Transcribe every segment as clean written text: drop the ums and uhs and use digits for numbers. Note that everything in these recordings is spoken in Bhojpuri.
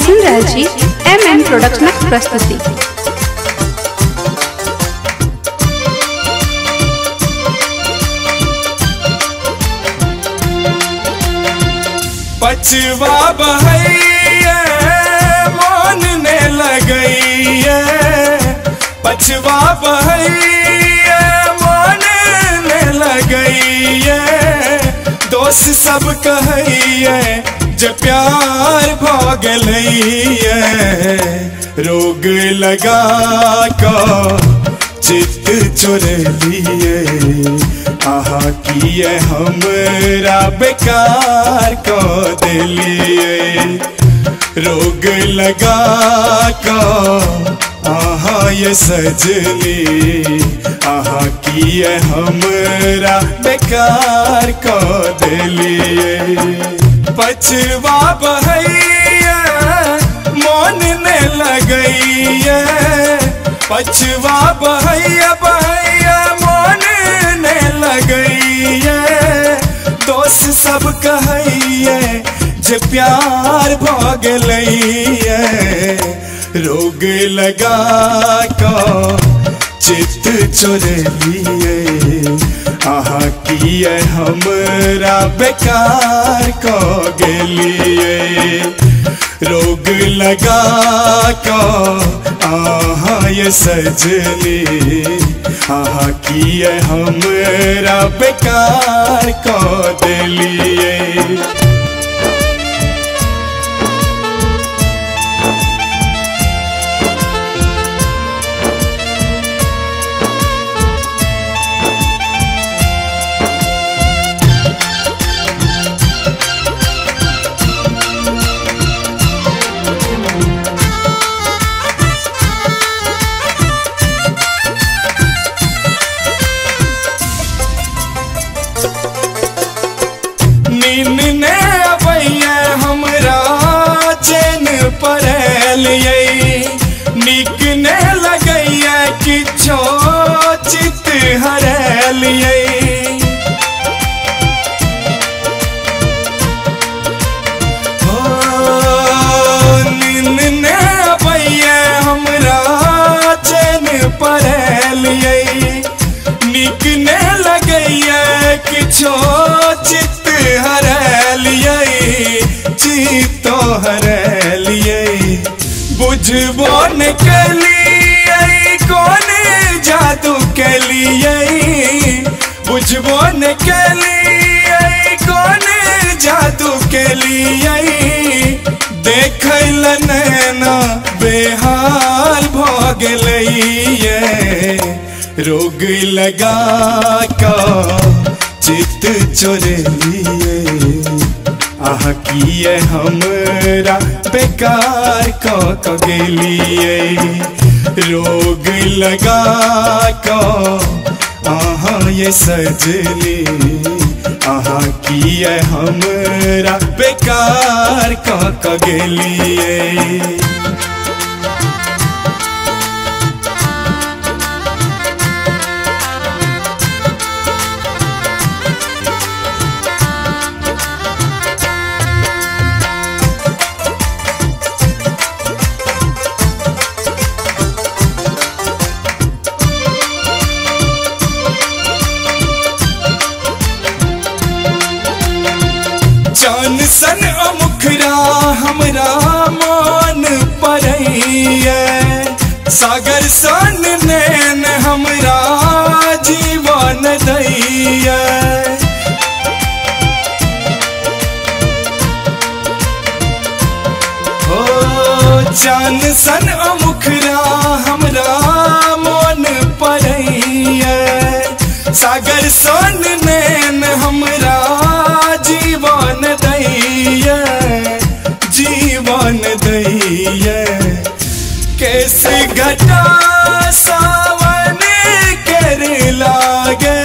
सुन रहे छी MM प्रोडक्शनक प्रस्तुति। पछवा बहैया मन ने लगैया, पछवा बहैया मन ने लगैया, दोस्त सब कहैया जे प्यार भ गेलैया, रोग लगा का चित चोरलिए, आहा किए हमरा बेकार को दिलिए, रोग लगा का आहा ये सजनी, आहा किए हमरा बेकार को दिलिए। पछवा बहैया मन ने लगैया, पछवा बहैया बहैया मन ने लगैया, दोस्त सब कहैया जे प्यार भ गेलैया, रोग लगा का चित चोरलिए, आहा किए हमरा बेकार को गेलिए, रोग लगा का आहा ये सजनी, आहा किए हमरा बेकार को दिलिए। नींद ने अबैया हमरा चैन पड़लिए, नीक ने लगैया किछो चित हरलिए, नींद ने अबैया हमरा चैन पड़लिए, नीक ने लगैया किछो चित हरलिए, चितो हरलिए, बुझबो न केलिए कौन जादू केलिए, बुझबो न केलिए कौन जादू केलिए, देखैल नैना बेहाल भ गेलैया, रोग लगा का चित चोरलिए, आहा किए हमरा बेकार को गेलिए, रोग लगा का आहा ये सजनी, आहा किए हमरा बेकार को गेलिए। जान सन मुखरा हमरा मान पड़ैया, सागर सन नैन हमरा जीवन दैया, हो जान सन मुखरा हमरा मान पड़ैया, सागर सन नैन हमरा जीवन दैया, जीवन दैया, कैसे घटा सावन कर लागे,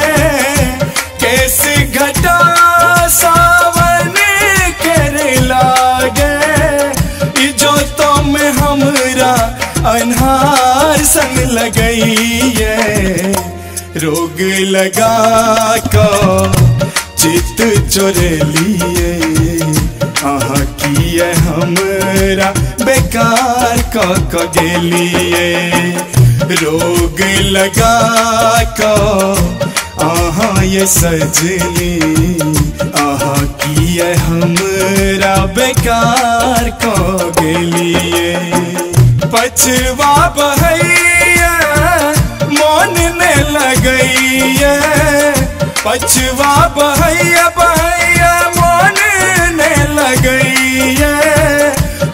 कैसे घटा सावन कर लागे, जो तो में हमरा अन्हार संग लगैया, रोग लगा का चित चोरलिए, आहा किए हमरा बेकार क गेलिए रोग लगा का आहा ये सजनी आहा किए हमरा बेकार क गेलिए पछवा बहैया मन ने लगैया पछवा बहैया बहैया मन ने लगैया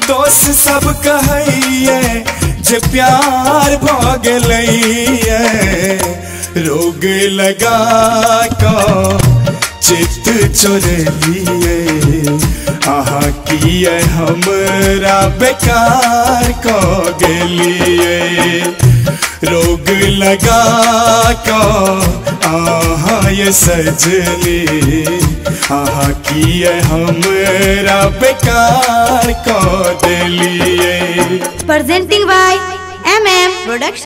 दोस्त सब कहैया जे प्यार भ गेलैया रोग लगा का चित चोरलिए आहा किए हमरा बेकार क गेलिए रोग लगा का आहा ये सजनी आहा किए हमरा बेकार क देलिए। Presenting by MM Production.